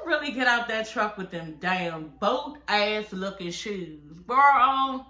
really get out that truck with them damn boat ass looking shoes, girl?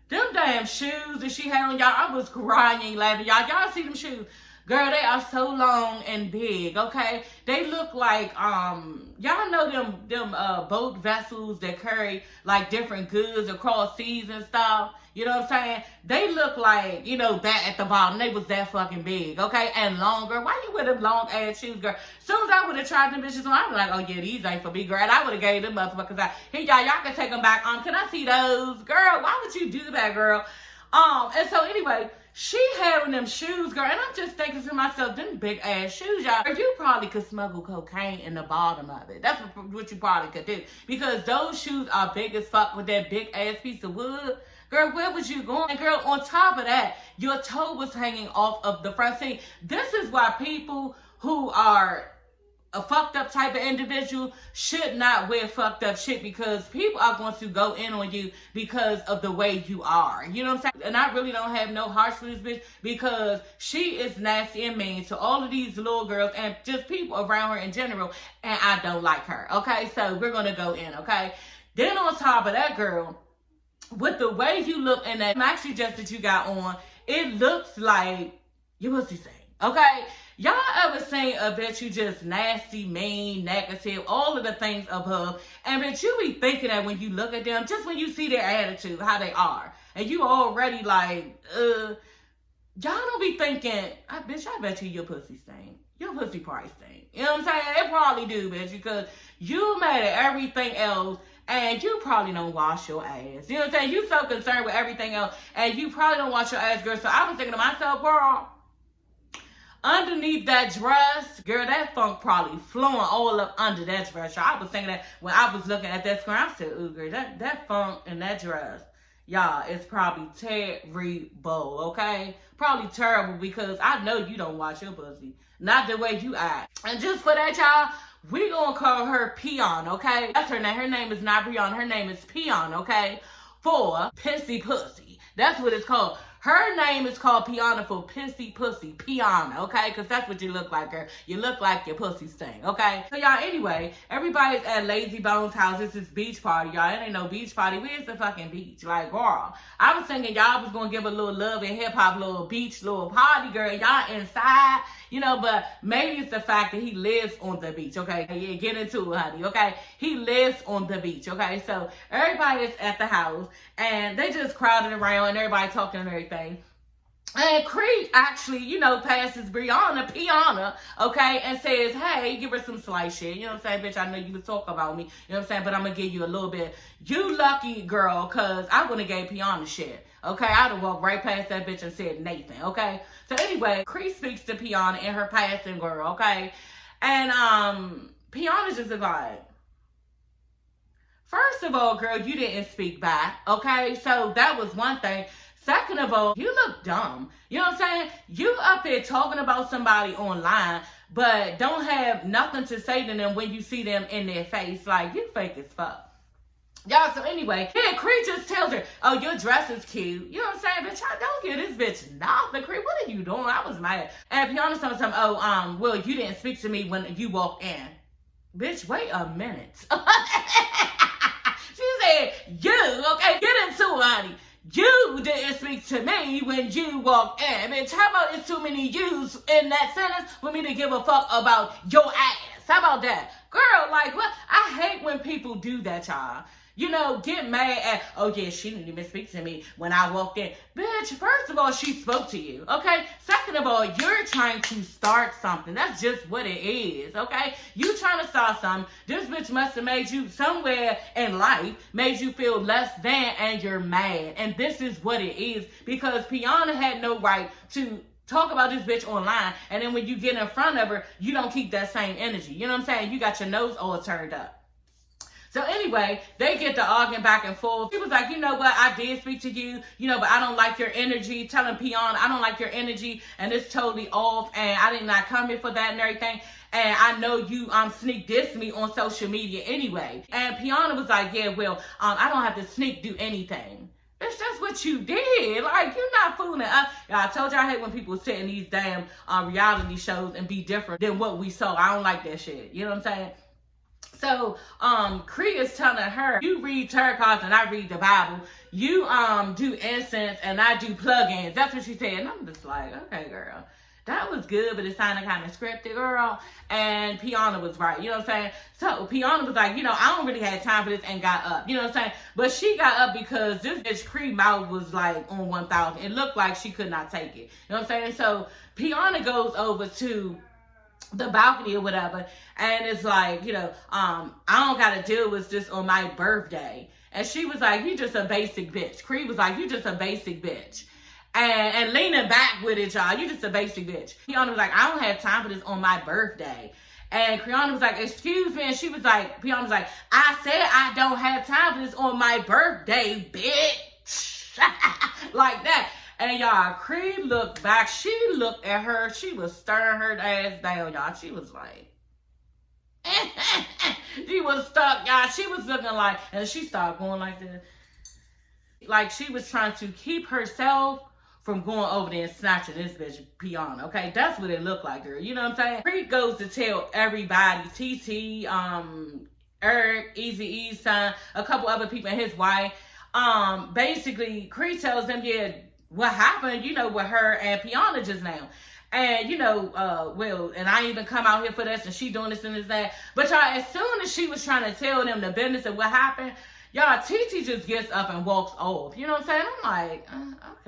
Them damn shoes that she had on, y'all, I was crying laughing. Y'all see them shoes? Girl, they are so long and big, okay? They look like, y'all know them boat vessels that carry, like, different goods across seas and stuff? You know what I'm saying? They look like, you know, that at the bottom. They was that fucking big, okay? And longer. Why you wear them long-ass shoes, girl? As soon as I would have tried them bitches on, I was like, oh, yeah, these ain't for me, girl. And I would have gave them motherfuckers out. Here, y'all can take them back. Can I see those? Girl, why would you do that, girl? And so, anyway, she had them shoes, girl, and I'm just thinking to myself, them big ass shoes, y'all. You probably could smuggle cocaine in the bottom of it. That's what you probably could do. Because those shoes are big as fuck with that big ass piece of wood. Girl, where was you going? And girl, on top of that, your toe was hanging off of the front seat. This is why people who are a fucked up type of individual should not wear fucked up shit, because people are going to go in on you because of the way you are. You know what I'm saying? And I really don't have no heart for this bitch, because she is nasty and mean to all of these little girls and just people around her in general, and I don't like her. Okay, so we're going to go in, okay? Then on top of that, girl, with the way you look in that maxi dress that you got on, it looks like your pussy thing, okay? Y'all ever seen a bitch you just nasty, mean, negative, all of the things of her, and bitch, you be thinking that when you look at them, just when you see their attitude, how they are, and you already like, y'all don't be thinking, bitch, I bet you your pussy stink. Your pussy probably stink. You know what I'm saying? It probably do, bitch, because you mad at everything else, and you probably don't wash your ass. You know what I'm saying? You so concerned with everything else, and you probably don't wash your ass, girl. So I was thinking to myself, girl, underneath that dress, girl, that funk probably flowing all up under that dress. I was thinking that when I was looking at that screen, I said, ooh, girl, that funk in that dress, y'all, it's probably terrible, okay? Probably terrible, because I know you don't wash your pussy. Not the way you act. And just for that, y'all, we gonna call her Peon, okay? That's her name. Her name is not Breanna. Her name is Peon, okay? For pissy pussy. That's what it's called. Her name is called Piana for pissy pussy. Piana, okay? Because that's what you look like, girl. You look like your pussy stink, okay? So, y'all, anyway, everybody's at Lazy Bones' house. This is beach party, y'all. It ain't no beach party. Where's the fucking beach? Like, girl, I was thinking y'all was going to give a little love and hip-hop, little beach, little party, girl. Y'all inside, you know, but maybe it's the fact that he lives on the beach, okay? Yeah, get into it, honey, okay? He lives on the beach, okay? So, everybody is at the house, and they just crowded around, and everybody talking and everything. And Creed actually, you know, passes Breanna, okay, and says, hey, give her some slice shit. You know what I'm saying, bitch? I know you was talking about me. You know what I'm saying? But I'm going to give you a little bit. You lucky, girl, because I wouldn't have gave Breanna shit. Okay, I'd have walked right past that bitch and said Nathan, okay? So anyway, Creed speaks to Breanna in her passing, girl, okay? And Breanna's just like, first of all, girl, you didn't speak back, okay? So that was one thing. Second of all, you look dumb. You know what I'm saying? You up here talking about somebody online, but don't have nothing to say to them when you see them in their face. Like, you fake as fuck. Y'all, so anyway, yeah, Creed just tells her, oh, your dress is cute. You know what I'm saying? Bitch, I don't give this bitch nothing. Creed, what are you doing? I was mad. And Breanna told him, oh, well, you didn't speak to me when you walked in. Bitch, wait a minute. She said, you, okay, get into it, honey. You didn't speak to me when you walked in. Bitch, how about it's too many yous in that sentence for me to give a fuck about your ass? How about that? Girl, like, what? I hate when people do that, y'all. You know, get mad at, oh yeah, she didn't even speak to me when I walked in. Bitch, first of all, she spoke to you, okay? Second of all, you're trying to start something. That's just what it is, okay? You trying to start something. This bitch must have made you somewhere in life, made you feel less than, and you're mad. And this is what it is, because Breanna had no right to talk about this bitch online, and then when you get in front of her, you don't keep that same energy. You know what I'm saying? You got your nose all turned up. So anyway, they get to arguing back and forth. She was like, you know what, I did speak to you, you know, but I don't like your energy. Telling Breanna, I don't like your energy, and it's totally off, and I did not come here for that and everything. And I know you sneak diss me on social media anyway. And Breanna was like, yeah, well, I don't have to sneak do anything. Bitch, that's what you did. Like, you're not fooling us. I told you I hate when people sit in these damn reality shows and be different than what we saw. I don't like that shit. You know what I'm saying? So, Cree is telling her, you read tarot cards and I read the Bible. You, do incense and I do plugins. That's what she said. And I'm just like, okay, girl. That was good, but it sounded kind of scripted, girl. And Piana was right. You know what I'm saying? So, Piana was like, I don't really have time for this, and got up. You know what I'm saying? But she got up because this bitch Cree mouth was like on 1,000. It looked like she could not take it. You know what I'm saying? So, Piana goes over to the balcony or whatever, and it's like, I don't gotta deal with this on my birthday. And she was like, you just a basic bitch. Cree was like, you just a basic bitch. And leaning back with it, y'all, you just a basic bitch. Piana was like, I don't have time for this on my birthday. And Creana was like, excuse me. And she was like, Piana was like, I said I don't have time for this on my birthday, bitch. Like that. And y'all, Cree looked back. She looked at her. She was staring her ass down, y'all. She was like, she was stuck, y'all. She was looking like, and she started going like this. Like she was trying to keep herself from going over there and snatching this bitch Piana, okay? That's what it looked like, girl. You know what I'm saying? Cree goes to tell everybody, TT, Eric, Eazy-E's son, a couple other people, and his wife. Basically, Cree tells them, yeah, what happened, with her and Piana just now. And, and I even come out here for this, and she doing this and this, that. But y'all, as soon as she was trying to tell them the business of what happened, y'all, TT just gets up and walks off. You know what I'm saying? I'm like,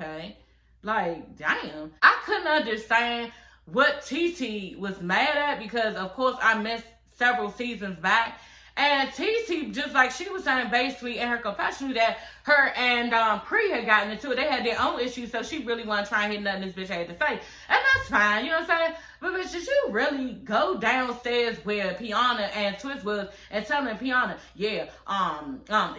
okay. Like, damn. I couldn't understand what TT was mad at because, of course, I missed several seasons back. And TT, just like she was saying basically in her confession, that her and Cree had gotten into it. They had their own issues, so she really wasn't trying to hear nothing this bitch had to say. And that's fine, you know what I'm saying? But bitch, did you really go downstairs where Piana and Twist was and telling Piana, yeah,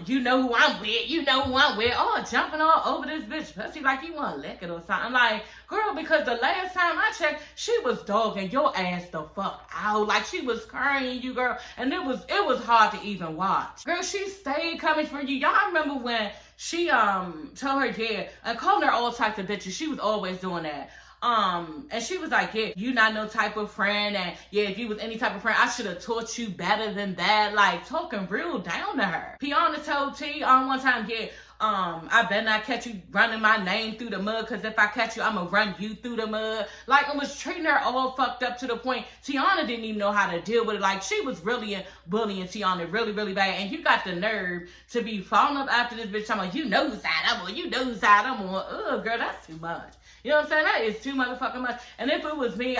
you know who I'm with, oh, jumping all over this bitch pussy like you want to lick it or something. Like, girl, because the last time I checked, she was dogging your ass the fuck out. Like, she was carrying you, girl, and it was hard to even watch. Girl, she stayed coming for you. Y'all remember when she told her, yeah, and calling her all types of bitches. She was always doing that. And she was like, yeah, you not no type of friend, and yeah, if you was any type of friend, I should have taught you better than that. Like, talking real down to her. Piana told T one time, yeah, I better not catch you running my name through the mud, because if I catch you, I'm gonna run you through the mud. Like, I was treating her all fucked up to the point Tiana didn't even know how to deal with it. Like, she was really bullying Tiana really, really bad. And you got the nerve to be following up after this bitch talking about, you know whose side I'm on, you know whose side I'm on. Ugh, girl, that's too much. You know what I'm saying? That is too motherfucking much. And if it was me,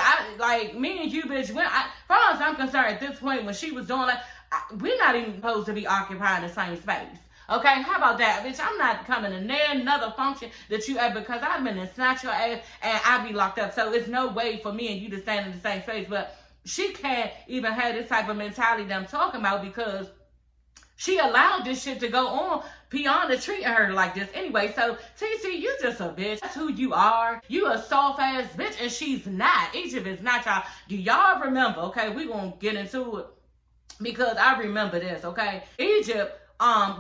me and you, bitch, as far as I'm concerned, at this point, when she was doing that, we're not even supposed to be occupying the same space. Okay, how about that, bitch? I'm not coming in there, another function that you ever, because I've been to snatch your ass and I be locked up. So it's no way for me and you to stand in the same space. But she can't even have this type of mentality that I'm talking about because she allowed this shit to go on. Piana treating her like this anyway. So, TC, you just a bitch. That's who you are. You a soft-ass bitch, and she's not. Egypt is not, y'all. Do y'all remember, okay? We gonna get into it because I remember this, okay? Egypt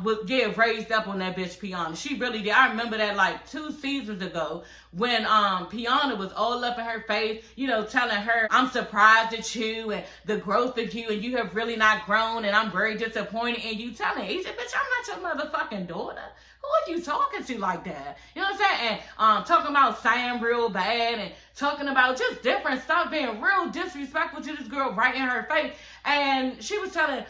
would get raised up on that bitch Piana. She really did. I remember that like 2 seasons ago when Piana was all up in her face, telling her, I'm surprised at you and the growth of you, and you have really not grown, and I'm very disappointed in you. Telling Egypt, bitch, I'm not your motherfucking daughter. Who are you talking to like that? You know what I'm saying? And talking about Sam real bad and talking about just different stuff, being real disrespectful to this girl right in her face. And she was telling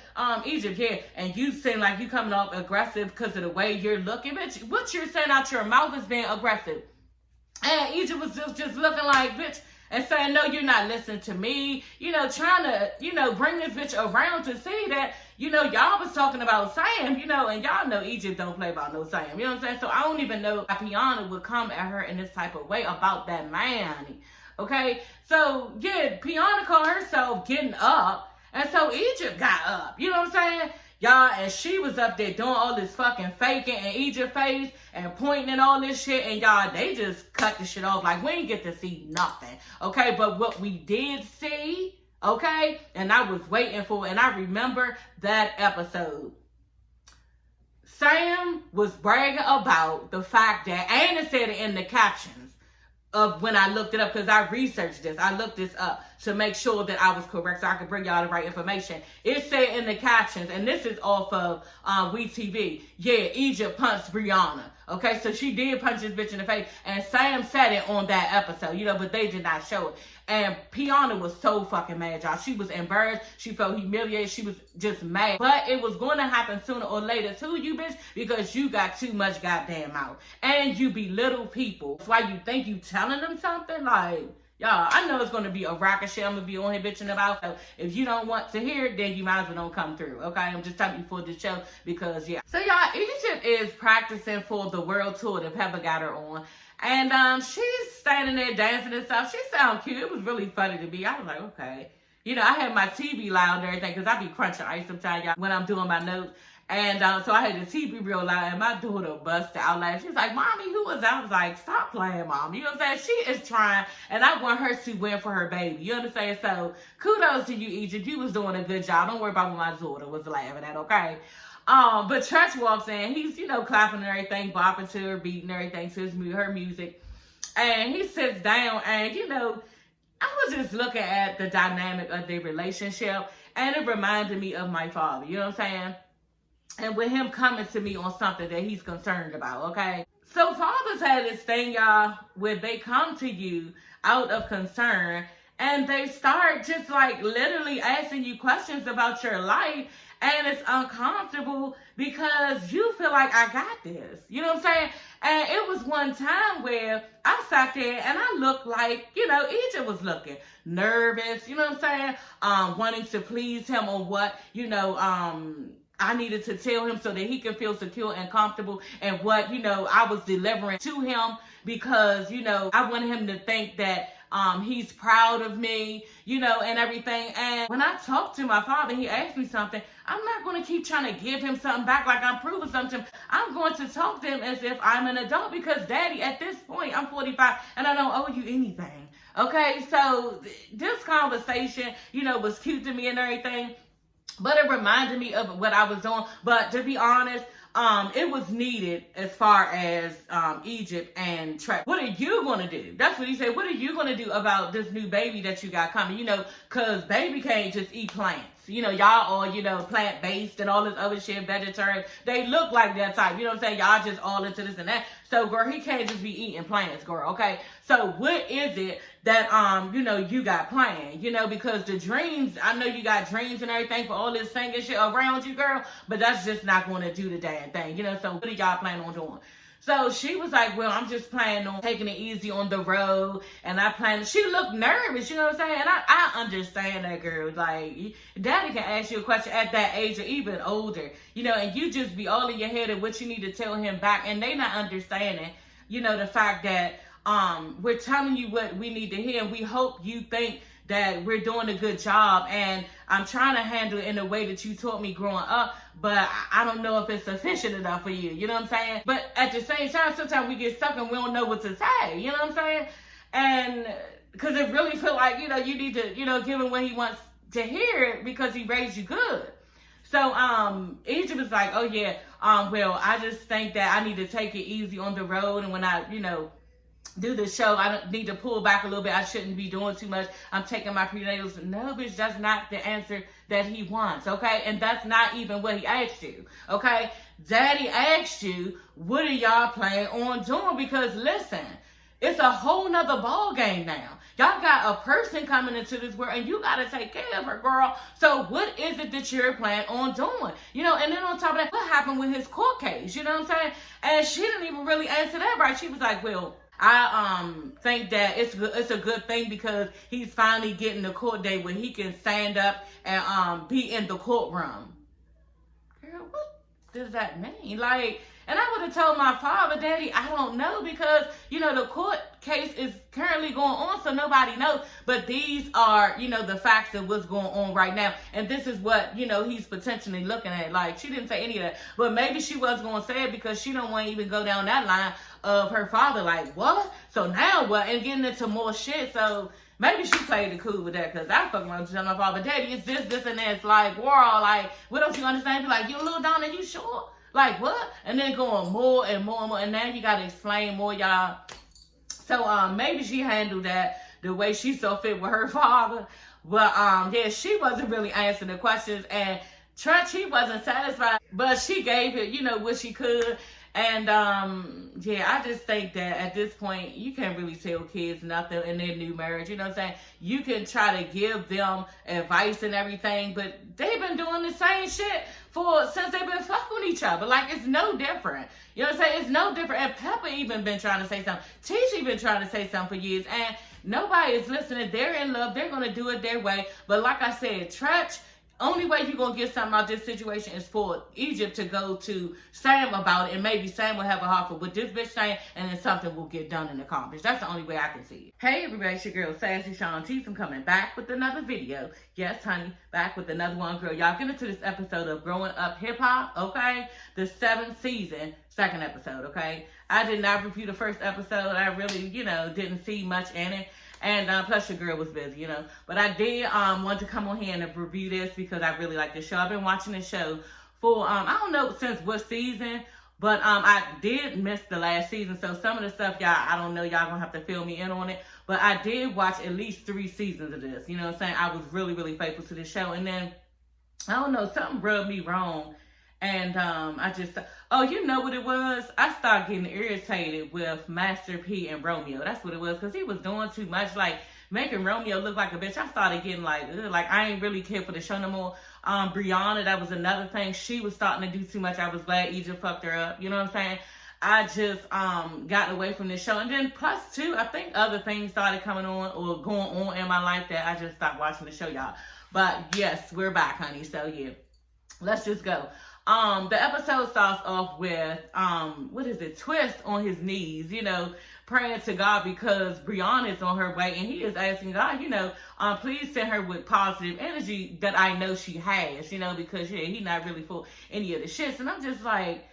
Egypt, yeah, and you seem like you coming off aggressive because of the way you're looking. Bitch, what you're saying out your mouth is being aggressive. And Egypt was just looking like, bitch, and saying, no, you're not listening to me. Trying to, bring this bitch around to see that, y'all was talking about Sam, and y'all know Egypt don't play about no Sam. You know what I'm saying? So I don't even know how Piana would come at her in this type of way about that man, honey. Okay? So, yeah, Piana called herself getting up, and so Egypt got up. You know what I'm saying? Y'all, and she was up there doing all this fucking faking in Egypt's face and pointing and all this shit, and y'all, they just cut the shit off. Like, we didn't get to see nothing, okay? But what we did see, okay, and I was waiting for, and I remember that episode. Sam was bragging about the fact that, and it said it in the captions of when I looked it up, because I researched this. I looked this up. to make sure that I was correct so I could bring y'all the right information. It said in the captions, and this is off of WeTV, yeah, Egypt punched Breanna. Okay, so she did punch this bitch in the face, and Sam said it on that episode, but they did not show it. And Breanna was so fucking mad, y'all. She was embarrassed. She felt humiliated. She was just mad. But it was going to happen sooner or later to you, bitch, because you got too much goddamn mouth. And you belittle people. That's why you think you telling them something? Like, y'all, I know it's going to be a rocket shit I'm going to be on here bitching about. So if you don't want to hear it, then you might as well don't come through, okay? I'm just telling you for the show because, yeah. So, y'all, Egypt is practicing for the world tour that Pepper got her on. And she's standing there dancing and stuff. She sounded cute. It was really funny to me. I was like, okay. I had my TV loud and everything because I be crunching ice sometimes, y'all, when I'm doing my notes. And so I had the TV real loud, and my daughter busted out laughing. She was like, Mommy, who was that? I was like, stop playing, Mom. You know what I'm saying? She is trying, and I want her to win for her baby. You understand? So kudos to you, Egypt. You was doing a good job. Don't worry about what my daughter was laughing at, okay? But Church walks in. He's, clapping and everything, bopping to her, beating everything to her music. And he sits down, and, I was just looking at the dynamic of their relationship, and it reminded me of my father. You know what I'm saying? And with him coming to me on something that he's concerned about, okay? So fathers had this thing, y'all, where they come to you out of concern, and they start just like literally asking you questions about your life, and it's uncomfortable because you feel like I got this. You know what I'm saying? And it was one time where I sat there and I looked like, Egypt was looking nervous, you know what I'm saying? Wanting to please him on what, I needed to tell him so that he can feel secure and comfortable and what, I was delivering to him because, I wanted him to think that he's proud of me, and everything. And when I talked to my father, he asked me something. I'm not going to keep trying to give him something back like I'm proving something to him. I'm going to talk to him as if I'm an adult because, Daddy, at this point, I'm 45 and I don't owe you anything. Okay, so this conversation, was cute to me and everything. But it reminded me of what I was doing. But to be honest, it was needed as far as Egypt and Trap. What are you going to do? That's what he said. What are you going to do about this new baby that you got coming? Because baby can't just eat plants. Y'all are, plant-based and all this other shit, vegetarian. They look like that type. You know what I'm saying? Y'all just all into this and that. So, girl, he can't just be eating plants, girl, okay? So, what is it that, you got planned? Because the dreams, I know you got dreams and everything for all this singing shit around you, girl, but that's just not going to do the damn thing, So, what are y'all planning on doing? So she was like, well, I'm just planning on taking it easy on the road. And she looked nervous, you know what I'm saying? And I understand that, girl. Like, Daddy can ask you a question at that age or even older, and you just be all in your head of what you need to tell him back. And they not understanding, the fact that we're telling you what we need to hear. And we hope you think that we're doing a good job, and I'm trying to handle it in a way that you taught me growing up, but I don't know if it's sufficient enough for you, you know what I'm saying? But at the same time, sometimes we get stuck and we don't know what to say, you know what I'm saying? And because it really feel like, you need to, give him what he wants to hear because he raised you good. So Egypt was like, oh yeah, well, I just think that I need to take it easy on the road, and when I, do the show, I don't need to pull back a little bit. I shouldn't be doing too much. I'm taking my prenatals. No, bitch, that's not the answer that he wants, okay? And that's not even what he asked you, okay? Daddy asked you, what are y'all planning on doing? Because listen, it's a whole nother ball game now. Y'all got a person coming into this world, and you got to take care of her, girl. So what is it that you're planning on doing? And then on top of that, what happened with his court case? You know what I'm saying? And she didn't even really answer that right. She was like, well, I think that it's a good thing because he's finally getting the court date where he can stand up and be in the courtroom. Girl, what does that mean? Like, and I would have told my father, Daddy, I don't know because, the court case is currently going on, so nobody knows. But these are, the facts of what's going on right now. And this is what, he's potentially looking at. Like, she didn't say any of that. But maybe she was going to say it because she don't want to even go down that line of her father. Like, what? So now what? And getting into more shit. So maybe she played it cool with that because I fucking want to tell my father, Daddy, it's this, and that. It's like, world, like, what else you understand? Be like, you little Donna, you sure? Like, what? And then going more and more and more. And now you got to explain more, y'all. So maybe she handled that the way she saw fit with her father. But yeah, she wasn't really answering the questions, and Trent, he wasn't satisfied, but she gave it, you know, what she could. And yeah, I just think that at this point, you can't really tell kids nothing in their new marriage. You know what I'm saying? You can try to give them advice and everything, but they've been doing the same shit since they've been fucking with each other. Like, it's no different. You know what I'm saying? It's no different. And Pepper even been trying to say something. Tisha been trying to say something for years, and nobody is listening. They're in love. They're gonna do it their way. But like I said, Tretch, only way you're going to get something out of this situation is for Egypt to go to Sam about it, and maybe Sam will have a heart for what this bitch saying, and then something will get done and accomplished. That's the only way I can see it. Hey everybody, it's your girl Sassy Shantice. I'm coming back with another video. Yes, honey, back with another one, girl. Y'all get into this episode of Growing Up Hip Hop, okay? The 7th season, 2nd episode, okay? I did not review the 1st episode. I really, you know, didn't see much in it. And plus your girl was busy, you know. But I did want to come on here and review this because I really like this show. I've been watching this show for, I don't know since what season, but I did miss the last season. So some of the stuff, y'all, I don't know, y'all gonna have to fill me in on it. But I did watch at least 3 seasons of this. You know what I'm saying? I was really, really faithful to this show. And then, I don't know, something rubbed me wrong. And I just, oh, you know what it was? I started getting irritated with Master P and Romeo. That's what it was, because he was doing too much, like making Romeo look like a bitch. I started getting like I ain't really care for the show no more. Breanna, that was another thing. She was starting to do too much. I was glad Egypt fucked her up. You know what I'm saying? I just got away from this show. And then plus too, I think other things started coming on or going on in my life that I just stopped watching the show, y'all. But yes, we're back, honey. So yeah, let's just go. The episode starts off with, what is it? Twist on his knees, you know, praying to God because Breanna is on her way, and he is asking God, you know, please send her with positive energy that I know she has, you know, because yeah, he's not really for any of the shits. And I'm just like,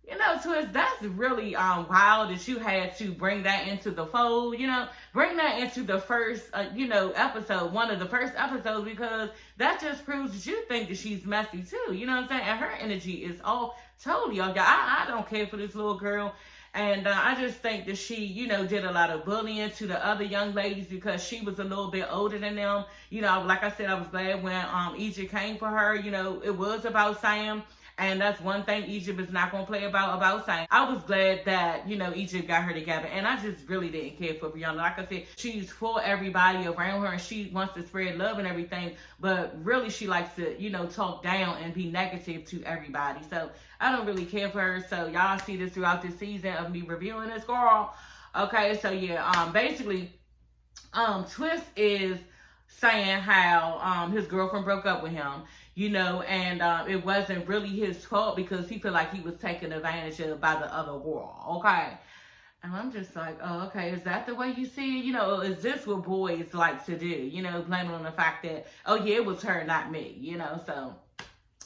you know, Twist, that's really wild that you had to bring that into the fold, you know, bring that into the first, you know, episode, one of the first episodes, because that just proves that you think that she's messy too, you know what I'm saying? And her energy is all totally off. I don't care for this little girl. And I just think that she, you know, did a lot of bullying to the other young ladies because she was a little bit older than them. You know, like I said, I was glad when Egypt came for her. You know, it was about Sam. And that's one thing Egypt is not going to play about Sam. I was glad that, you know, Egypt got her together. And I just really didn't care for Breanna. Like I said, she's for everybody around her and she wants to spread love and everything. But really, she likes to, you know, talk down and be negative to everybody. So I don't really care for her. So y'all see this throughout this season of me reviewing this girl. Okay, so yeah, basically, Twist is saying how his girlfriend broke up with him, you know, and it wasn't really his fault because he felt like he was taken advantage of by the other world, okay? And I'm just like, oh, okay, is that the way you see it? You know, is this what boys like to do? You know, blaming on the fact that, oh yeah, it was her, not me, you know? So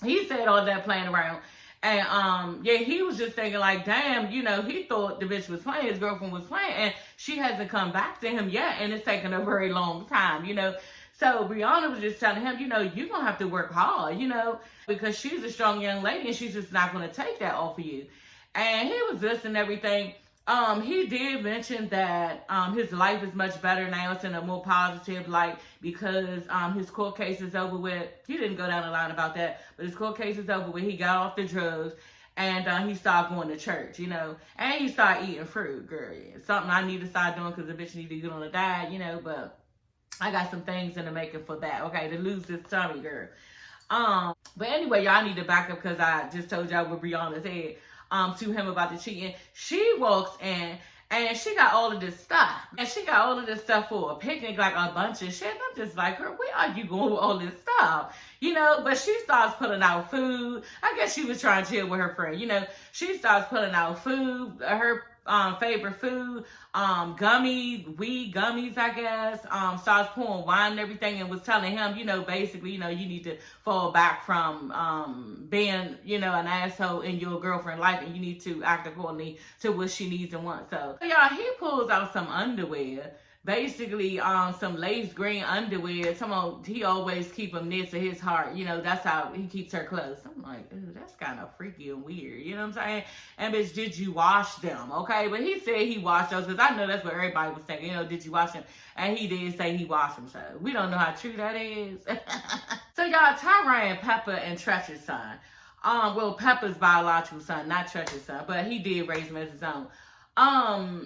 he said all that playing around. And, yeah, he was just thinking like, damn, you know, he thought the bitch was playing, his girlfriend was playing, and she hasn't come back to him yet, and it's taken a very long time, you know. So Breanna was just telling him, you know, you're going to have to work hard, you know, because she's a strong young lady, and she's just not going to take that off of you. And he was listening and everything. He did mention that his life is much better now. It's in a more positive light because his court case is over with. He didn't go down the line about that, but his court case is over with. He got off the drugs and he started going to church, you know, and he started eating fruit, girl. It's something I need to start doing because the bitch need to get on a diet, you know, but I got some things in the making for that, okay, to lose this tummy, girl. But anyway, y'all need to back up because I just told y'all what Breanna said. To him about the cheating. She walks in and she got all of this stuff. And she got all of this stuff for a picnic, like a bunch of shit. I'm just like, girl, where are you going with all this stuff? You know, but she starts putting out food. I guess she was trying to chill with her friend. You know, she starts putting out food, her favorite food, weed gummies, I guess, starts pouring wine and everything and was telling him, you know, basically, you know, you need to fall back from being, you know, an asshole in your girlfriend's life and you need to act accordingly to what she needs and wants. So, y'all, he pulls out some underwear basically some lace green underwear. He always keep them near to his heart. You know, that's how he keeps her clothes. I'm like, ooh, that's kind of freaky and weird. You know what I'm saying? And bitch, did you wash them? Okay, but he said he washed those because I know that's what everybody was thinking. You know, did you wash them? And he did say he washed them. So we don't know how true that is. So y'all, Tyran, Pepper, and Tretch's son. Well, Pepper's biological son, not Tretch's son, but he did raise him as his own.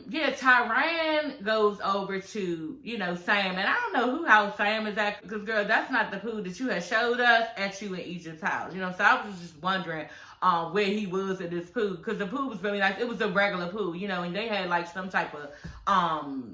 Yeah, Tyran goes over to, you know, Sam, and I don't know who house Sam is at, because girl, that's not the poo that you had showed us at you in Egypt's house, you know, so I was just wondering, where he was at this poo, because the poo was really nice. It was a regular poo, you know, and they had like some type of,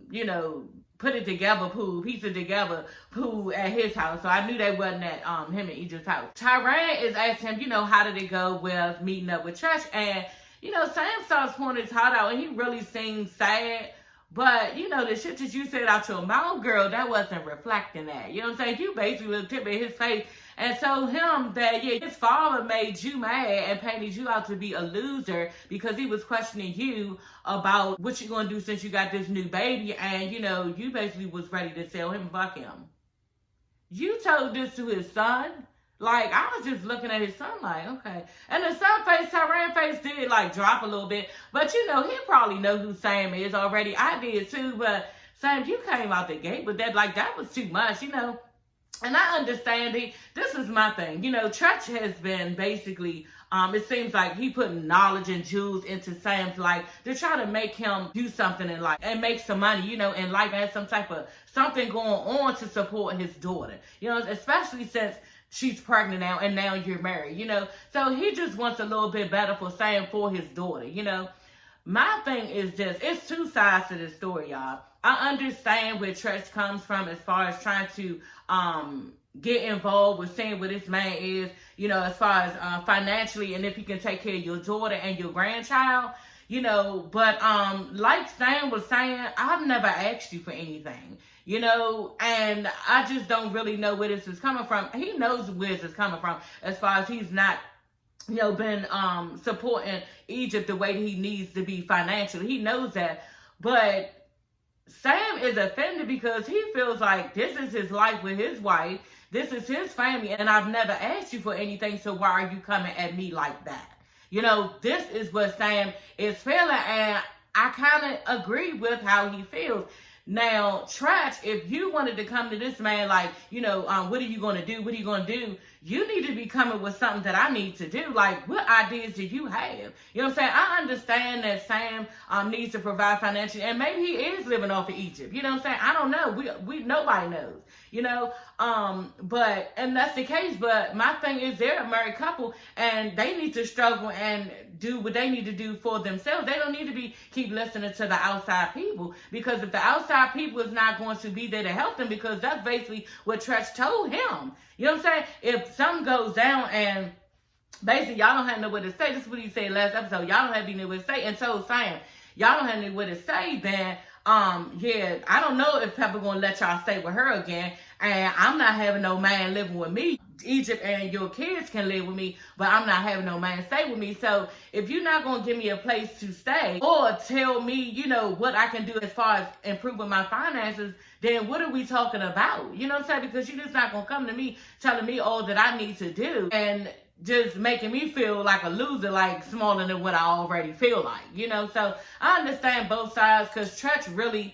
you know, put it together poo, piece it together poo at his house. So I knew they wasn't at him in Egypt's house. Tyran is asking him, you know, how did it go with meeting up with Tretch? And, you know, Sam starts pouring his heart out and he really seems sad. But, you know, the shit that you said out your mouth, girl, that wasn't reflecting that. You know what I'm saying? You basically was tipping his face and told him that, yeah, his father made you mad and painted you out to be a loser because he was questioning you about what you're going to do since you got this new baby. And, you know, you basically was ready to tell him, fuck him. You told this to his son? Like, I was just looking at his son like, okay. And the son face, Tyran face did, like, drop a little bit. But, you know, he probably know who Sam is already. I did, too. But, Sam, you came out the gate with that. Like, that was too much, you know. And I understand this is my thing. You know, Tretch has been basically, it seems like he putting knowledge and jewels into Sam's life to try to make him do something in life and make some money, you know, in life, and have some type of something going on to support his daughter. You know, especially since she's pregnant now and now you're married, you know. So he just wants a little bit better for Sam for his daughter, you know. My thing is just, it's two sides to this story, y'all. I understand where Tretch comes from as far as trying to get involved with seeing what this man is, you know, as far as financially, and if he can take care of your daughter and your grandchild, you know. But like Sam was saying, I've never asked you for anything, you know, and I just don't really know where this is coming from. He knows where this is coming from as far as he's not, you know, been supporting Egypt the way that he needs to be financially. He knows that. But Sam is offended because he feels like this is his life with his wife. This is his family, and I've never asked you for anything, so why are you coming at me like that? You know, this is what Sam is feeling, and I kind of agree with how he feels. Now, Tretch, if you wanted to come to this man like, you know, what are you going to do? What are you going to do? You need to be coming with something that I need to do. Like, what ideas do you have? You know what I'm saying? I understand that Sam needs to provide financially, and maybe he is living off of Egypt. You know what I'm saying? I don't know. We nobody knows. You know, but, and that's the case, but my thing is they're a married couple and they need to struggle and do what they need to do for themselves. They don't need to keep listening to the outside people, because if the outside people is not going to be there to help them, because that's basically what Tretch told him. You know what I'm saying? If something goes down and basically y'all don't have nowhere to stay, this is what he said last episode, y'all don't have nowhere to stay, and so Sam, y'all don't have nowhere to stay, then yeah, I don't know if Pepper gonna let y'all stay with her again, and I'm not having no man living with me. Egypt and your kids can live with me, but I'm not having no man stay with me. So if you're not gonna give me a place to stay or tell me, you know, what I can do as far as improving my finances, then what are we talking about? You know what I'm saying? Because you're just not gonna come to me telling me all that I need to do and just making me feel like a loser, like smaller than what I already feel like, you know. So I understand both sides, because Tretch really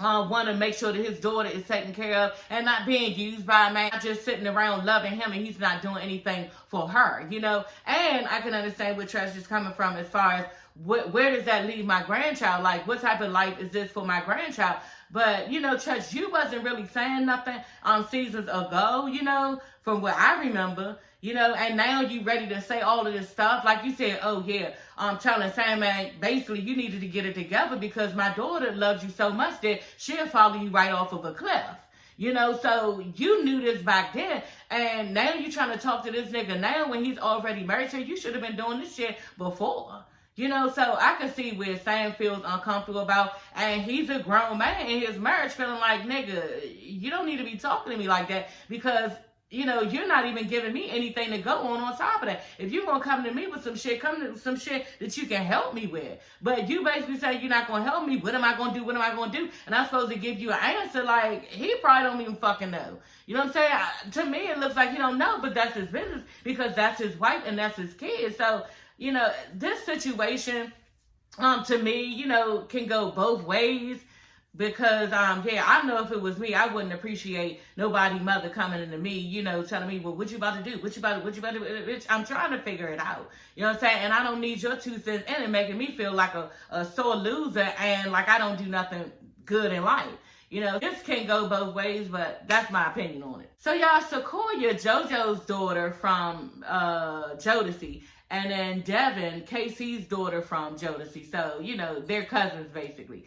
want to make sure that his daughter is taken care of and not being used by a man, just sitting around loving him and he's not doing anything for her, you know. And I can understand where Tretch is coming from as far as where does that leave my grandchild? Like, what type of life is this for my grandchild? But, you know, Tretch, you wasn't really saying nothing seasons ago, you know, from what I remember. You know, and now you ready to say all of this stuff. Like you said, oh, yeah, I'm telling Sam, man, basically you needed to get it together because my daughter loves you so much that she'll follow you right off of a cliff. You know, so you knew this back then, and now you're trying to talk to this nigga now when he's already married to you. You should have been doing this shit before. You know, so I can see where Sam feels uncomfortable about, and he's a grown man in his marriage feeling like, nigga, you don't need to be talking to me like that, because you know, you're not even giving me anything to go on top of that. If you're going to come to me with some shit, come to some shit that you can help me with. But you basically say you're not going to help me. What am I going to do? What am I going to do? And I'm supposed to give you an answer like, he probably don't even fucking know. You know what I'm saying? To me, it looks like he don't know, but that's his business because that's his wife and that's his kid. So, you know, this situation, to me, you know, can go both ways. Because, yeah, I know if it was me, I wouldn't appreciate nobody mother coming into me, you know, telling me, well, what you about to do? What you about to do? Bitch, I'm trying to figure it out. You know what I'm saying? And I don't need your 2 cents in it, making me feel like a sore loser and like I don't do nothing good in life. You know, this can go both ways, but that's my opinion on it. So, y'all, Sequoia, JoJo's daughter from Jodeci, and then Devin, Casey's daughter from Jodeci. So, you know, they're cousins, basically.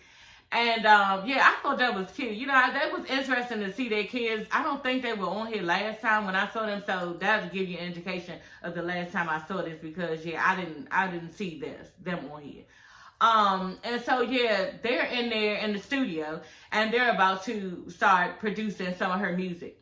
And, yeah, I thought that was cute. You know, that was interesting to see their kids. I don't think they were on here last time when I saw them, so that'll give you an indication of the last time I saw this because, yeah, I didn't see them on here. And so, yeah, they're in there in the studio, and they're about to start producing some of her music.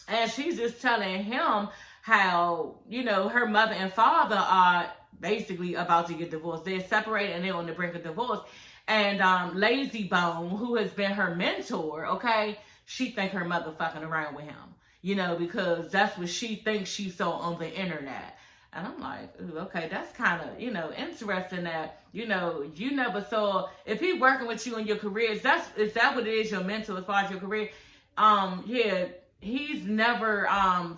And she's just telling him how, you know, her mother and father are basically about to get divorced. They're separated, and they're on the brink of divorce. And Lazy Bone, who has been her mentor, okay, she think her mother fucking around with him, you know, because that's what she thinks she saw on the internet. And I'm like, ooh, okay, that's kind of, you know, interesting that, you know, you never saw, if he working with you in your career, is that what it is, your mentor as far as your career? Yeah, he's never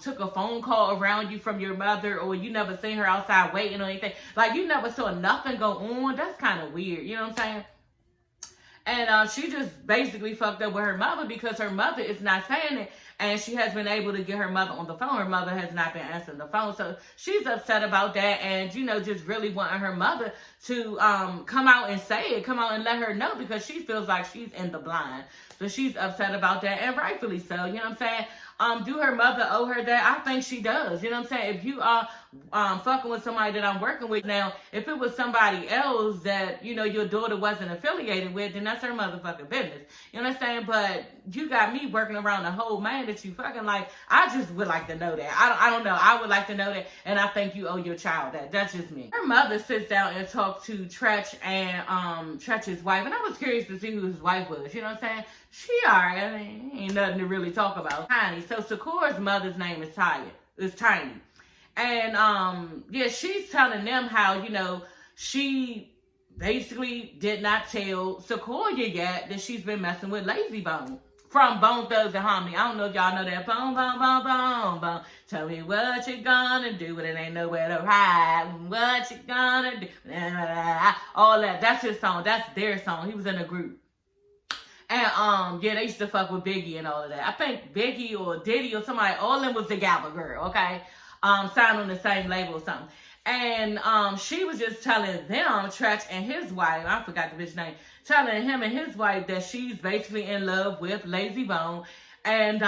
took a phone call around you from your mother, or you never seen her outside waiting or anything. Like, you never saw nothing go on. That's kind of weird, you know what I'm saying? And she just basically fucked up with her mother because her mother is not saying it. And she has been able to get her mother on the phone. Her mother has not been answering the phone. So she's upset about that. And, you know, just really wanting her mother to come out and say it. Come out and let her know because she feels like she's in the blind. So she's upset about that. And rightfully so. You know what I'm saying? Do her mother owe her that? I think she does. You know what I'm saying? If you are fucking with somebody that I'm working with now, if it was somebody else that, you know, your daughter wasn't affiliated with, then that's her motherfucking business. You know what I'm saying? But you got me working around a whole man that you fucking like. I just would like to know that. I don't know. I would like to know that. And I think you owe your child that. That's just me. Her mother sits down and talks to Tretch and Tretch's wife. And I was curious to see who his wife was. You know what I'm saying? She alright. I mean, ain't nothing to really talk about. Tiny. So Sequoia's mother's name is Tiny. And yeah, she's telling them how, you know, she basically did not tell Sequoia yet that she's been messing with Lazy Bone from Bone Thugs and Harmony. I don't know if y'all know that. Bone, bone, bone, bone, bone. Tell me what you gonna do when it ain't nowhere to hide. What you gonna do? All that. That's his song. That's their song. He was in a group. And, yeah, they used to fuck with Biggie and all of that. I think Biggie or Diddy or somebody, all of them was the Gabba Girl, okay? Signed on the same label or something. And, she was just telling them, Tretch and his wife, I forgot the bitch name, telling him and his wife that she's basically in love with Lazy Bone. And,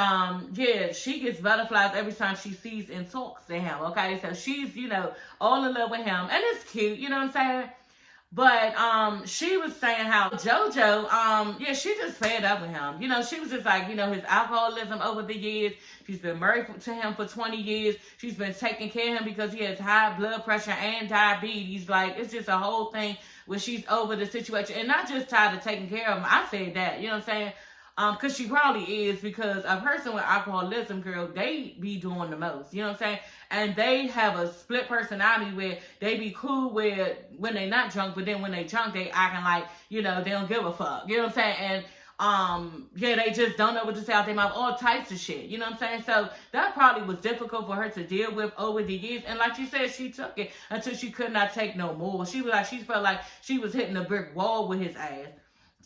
yeah, she gets butterflies every time she sees and talks to him, okay? So she's, you know, all in love with him. And it's cute, you know what I'm saying? But she was saying how JoJo, yeah, she just fed up with him. You know, she was just like, you know, his alcoholism over the years. She's been married to him for 20 years. She's been taking care of him because he has high blood pressure and diabetes. Like, it's just a whole thing where she's over the situation. And not just tired of taking care of him. I said that, you know what I'm saying? Because she probably is, because a person with alcoholism, girl, they be doing the most, you know what I'm saying? And they have a split personality where they be cool with when they not drunk, but then when they drunk, they acting like, you know, they don't give a fuck, you know what I'm saying? And, yeah, they just don't know what to say out their mouth, all types of shit, you know what I'm saying? So that probably was difficult for her to deal with over the years. And like she said, she took it until she could not take no more. She felt like she was hitting a brick wall with his ass.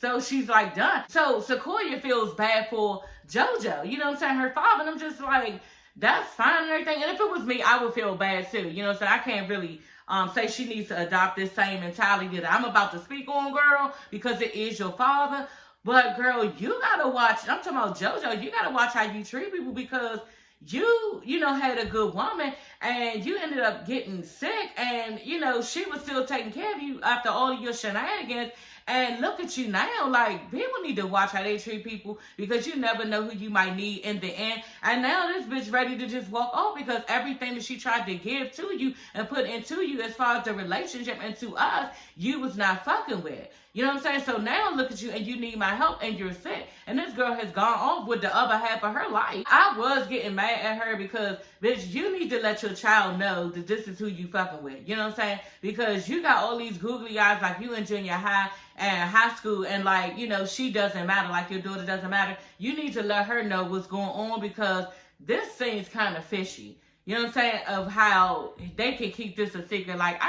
So she's like, done. So Sequoia feels bad for JoJo, you know what I'm saying? Her father, and I'm just like, that's fine and everything. And if it was me, I would feel bad too. You know what I'm saying? I can't really say she needs to adopt this same mentality that I'm about to speak on, girl, because it is your father. But girl, you gotta watch, I'm talking about JoJo, you gotta watch how you treat people, because you know, had a good woman and you ended up getting sick, and, you know, she was still taking care of you after all of your shenanigans. And look at you now. Like, people need to watch how they treat people, because you never know who you might need in the end. And now this bitch ready to just walk off because everything that she tried to give to you and put into you as far as the relationship and to us, you was not fucking with. You know what I'm saying? So now look at you and you need my help and you're sick. And this girl has gone off with the other half of her life. I was getting mad at her because, bitch, you need to let your child know that this is who you fucking with. You know what I'm saying? Because you got all these googly eyes like you in junior high and high school, and like, you know, she doesn't matter, like your daughter doesn't matter. You need to let her know what's going on, because this seems kind of fishy. You know what I'm saying? Of how they can keep this a secret. Like,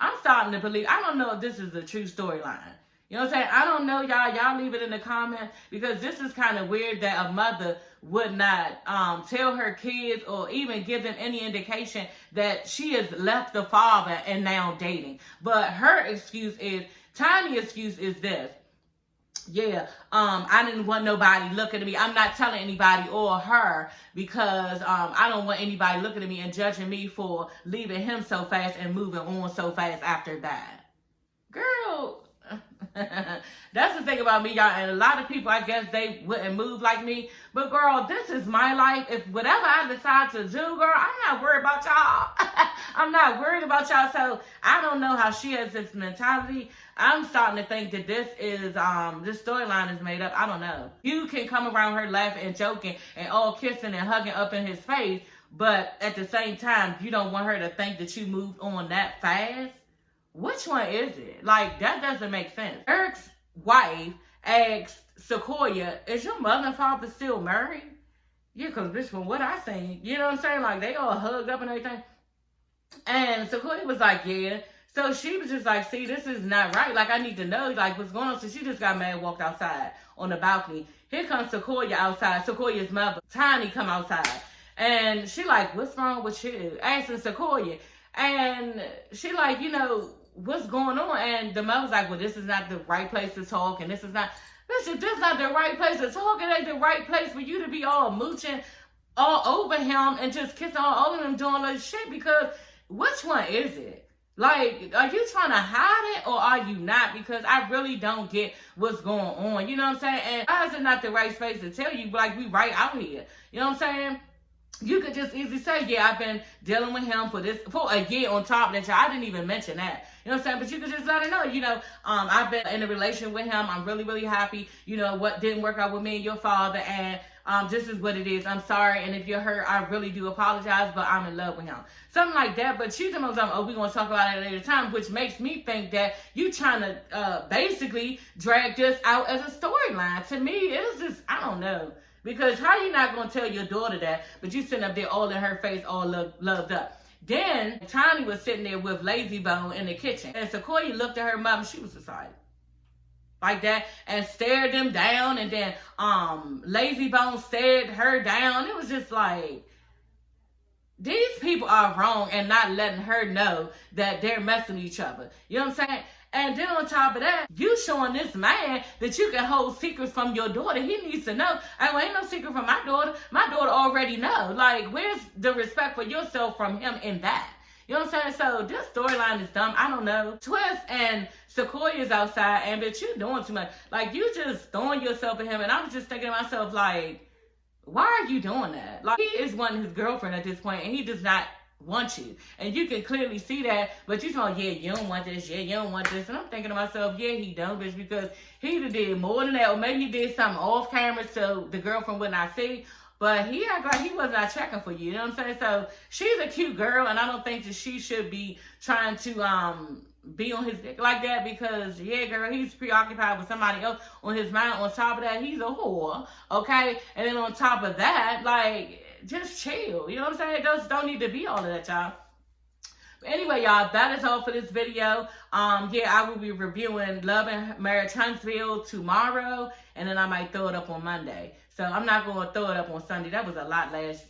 I'm starting to believe, I don't know if this is a true storyline. You know what I'm saying? I don't know, y'all. Y'all leave it in the comments, because this is kind of weird that a mother would not tell her kids or even give them any indication that she has left the father and now dating. But her excuse is, tiny excuse is this. Yeah, I didn't want nobody looking at me. I'm not telling anybody or her because I don't want anybody looking at me and judging me for leaving him so fast and moving on so fast after that. Girl, that's the thing about me, y'all. And a lot of people, I guess they wouldn't move like me. But girl, this is my life. If whatever I decide to do, girl, I'm not worried about y'all. I'm not worried about y'all. So I don't know how she has this mentality. I'm starting to think that this storyline is made up. I don't know. You can come around her laughing and joking and all kissing and hugging up in his face, but at the same time, you don't want her to think that you moved on that fast. Which one is it? Like, that doesn't make sense. Eric's wife asked Sequoia, is your mother and father still married? Yeah, because bitch, from what I seen, you know what I'm saying? Like, they all hugged up and everything. And Sequoia was like, yeah. So she was just like, see, this is not right. Like, I need to know, like, what's going on. So she just got mad and walked outside on the balcony. Here comes Sequoia outside. Sequoia's mother, Tiny, come outside. And she like, what's wrong with you? Asking Sequoia. And she like, you know, what's going on? And the mother's like, well, this is not the right place to talk. And this is not, listen, this is not the right place to talk. It ain't the right place for you to be all mooching all over him and just kissing all over him doing all this shit. Because which one is it? Like, are you trying to hide it or are you not? Because I really don't get what's going on. You know what I'm saying? And why is it not the right space to tell you, like, we right out here? You know what I'm saying? You could just easily say, yeah, I've been dealing with him for a year on top of that. I didn't even mention that. You know what I'm saying? But you could just let her know, you know, I've been in a relation with him. I'm really, really happy. You know, what didn't work out with me and your father. And this is what it is. I'm sorry. And if you're hurt, I really do apologize, but I'm in love with him. Something like that. But she's like, oh, we're going to talk about it at a later time, which makes me think that you trying to basically drag this out as a storyline. To me, it's just, I don't know. Because how you not going to tell your daughter that, but you sitting up there all in her face, all loved up. Then Tiny was sitting there with Lazy Bone in the kitchen. And Sequoia looked at her mom, she was just like that, and stared them down. And then Lazy Bone stared her down. It was just like, these people are wrong and not letting her know that they're messing with each other. You know what I'm saying? And then on top of that, you showing this man that you can hold secrets from your daughter. He needs to know. Ain't no secret from my daughter. My daughter already know. Like, where's the respect for yourself from him in that? You know what I'm saying? So this storyline is dumb. I don't know. Twist and Sequoia's outside, and bitch, you doing too much. Like, you just throwing yourself at him. And I was just thinking to myself, like, why are you doing that? Like, he is wanting his girlfriend at this point, and he does not want you. And you can clearly see that, but you talking, yeah, you don't want this, yeah, you don't want this. And I'm thinking to myself, yeah, he don't, bitch, because he did more than that, or maybe he did something off camera so the girlfriend would not see. But he act like he was not checking for you. You know what I'm saying? So she's a cute girl, and I don't think that she should be trying to be on his dick like that, because, yeah, girl, he's preoccupied with somebody else on his mind. On top of that, he's a whore, okay? And then on top of that, like, just chill. You know what I'm saying? Those don't need to be all of that, y'all. But anyway, y'all, that is all for this video. Yeah, I will be reviewing Love and Marriage Huntsville tomorrow, and then I might throw it up on Monday. So I'm not going to throw it up on Sunday. That was a lot last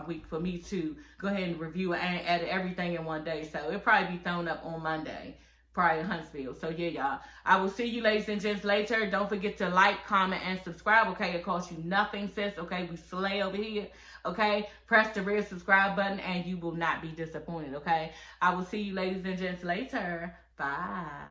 week for me to go ahead and review it and edit everything in one day. So it'll probably be thrown up on Monday prior to Huntsville. So yeah, y'all, I will see you ladies and gents later. Don't forget to like, comment, and subscribe, okay? It costs you nothing, sis, okay? We slay over here, okay? Press the red subscribe button and you will not be disappointed, okay? I will see you ladies and gents later. Bye.